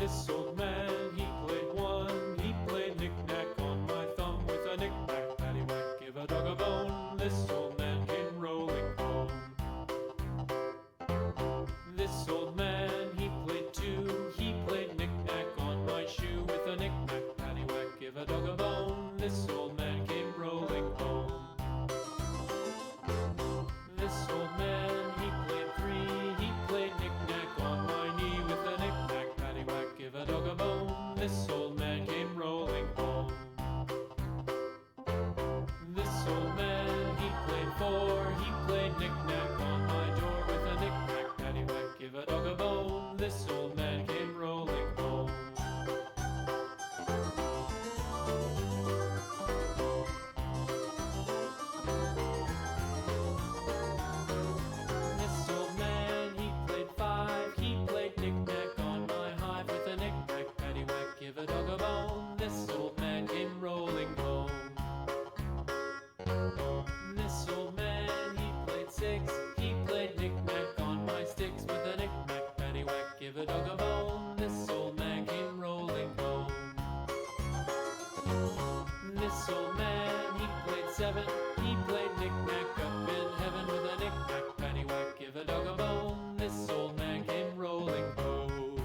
This old man, he played one. He played knick-knack on my thumb with a knick-knack, paddywhack, give a dog a bone. This old man came rolling home. This old man, he played two. He played knick-knack on my shoe with a knick-knack, paddywhack, give a dog a bone. This old man came rolling home. This old man, he played three. He played knick-knack on my knee with a knick-knack, paddywhack, give a dog a bone. This old man came rolling home. This old man, he played four. He played knick-knack on my door with a knick-knack, paddywhack, give a dog a bone. This old man came rolling home. This old man, he played five. He played knick-knack on my hive with a knick-knack, paddywhack, give a dog a bone. This old man came rolling home. This old man, he played six. He played knick-knack on my sticks with a knick-knack, paddywhack, give a dog a bone. This old man came rolling home. This old man, he played seven. He played knick-knack up in heaven with a knick-knack, paddywhack, give a dog a bone. This old man came rolling home.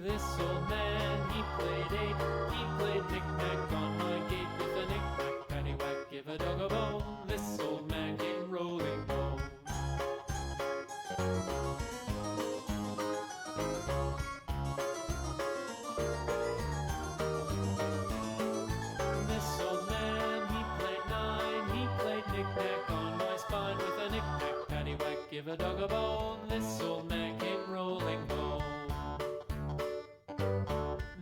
This old man, he played eight. He played knick-knack on my gate with a knick-knack, paddywhack, give a dog a bone. This old man came rolling home. This old man, he played nine. He played knick-knack on my spine with a knick-knack, paddywhack, give a dog a bone. This old man came rolling home.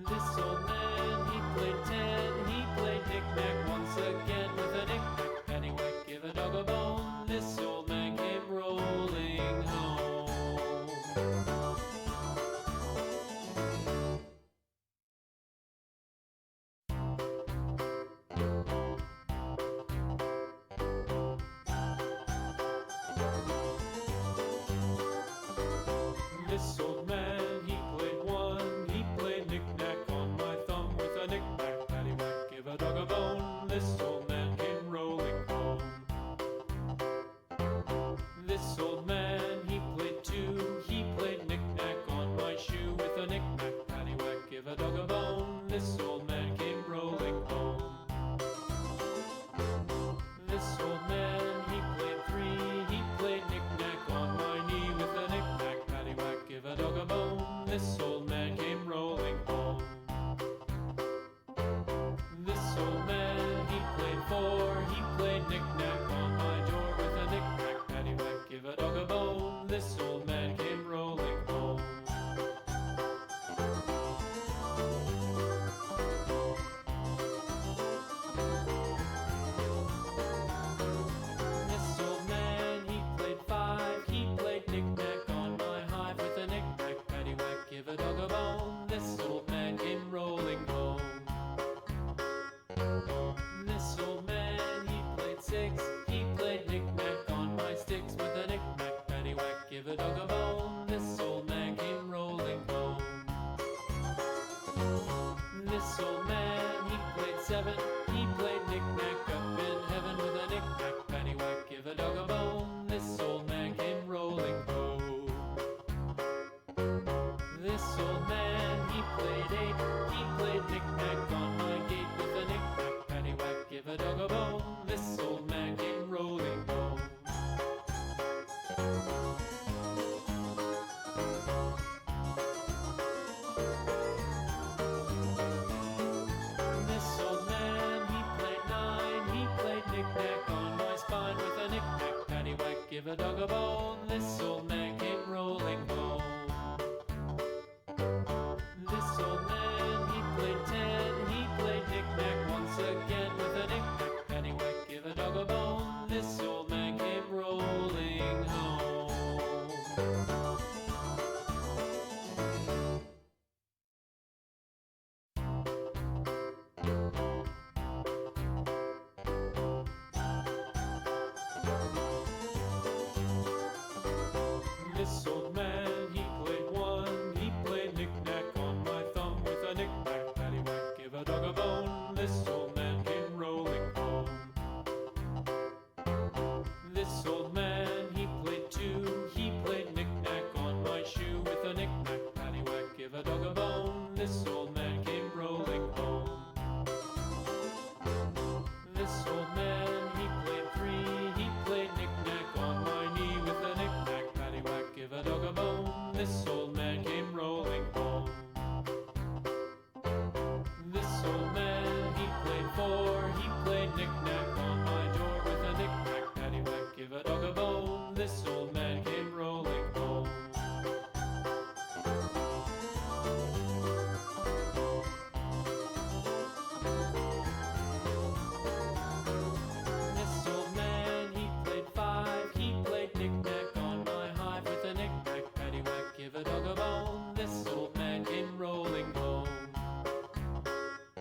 This old man, he played ten. He played knick-knack once again with a knick-knack, paddywhack, give a dog a bone. This old man came rolling home. This old man, he played one. He played knick-knack on my thumb with a knick-knack, paddywhack, give a dog a bone. This old man came rolling home. This old man, he played two. He played knick-knack on my shoe with a knick-knack, paddywhack, give a dog a bone. This old man came rolling home. This old man, he played three. He played knick-knack on my knee with a knick-knack, paddywhack, give a dog a bone. This old man came rolling home. This old man, he played four. He played knick-knack on my door with a knick-knack, paddywhack, give a dog a bone. This old man came rolling home. This old man, he played five. He played knick-knack on my hive with a knick-knack, paddywhack, give a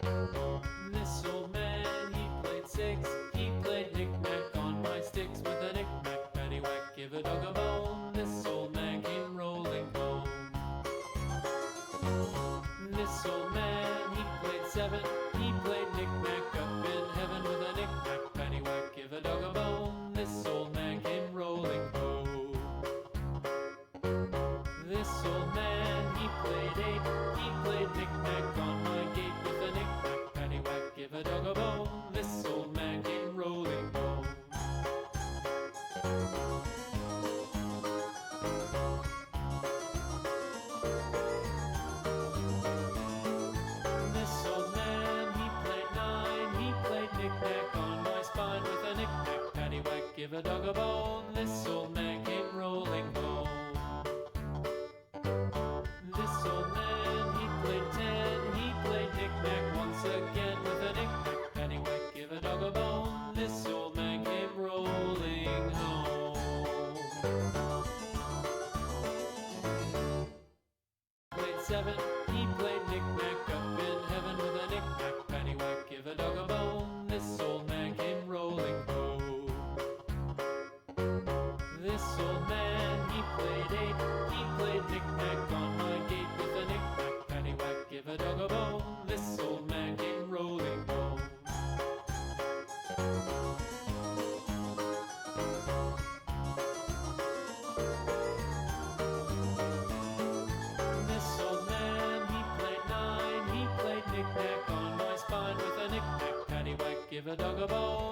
This old man, he played six. He played knick-knack on my sticks with a knick-knack, paddywhack, give a dog a bone. This old man came rolling home. This old man, he played seven. He played knick-knack up in heaven with a knick-knack, paddywhack, give a dog a bone. This old man came rolling home. This old man, he played eight. He played knick-knack on my gate with a knick-knack, paddywhack, give a dog a bone. This old man came rolling home. This old man, he played nine. He played knick-knack on my spine with a knick-knack, paddywhack, give a dog a bone. This old man came rolling home. This old man, he played ten. He played knick-knack once again with a knick-knack, paddywhack, give a dog a bone. This old man came rolling home. Played seven. He played knick-knack up in heaven with a knick-knack, paddywhack, give a dog a bone. This old man came rolling home. This old man, he played eight. He played knick-knack on my gate with a knick-knack, paddywhack, give a dog a bone. This old man came rolling home. This old man, he played nine. He played knick-knack on my spine with a knick-knack, paddywhack, give a dog a bone.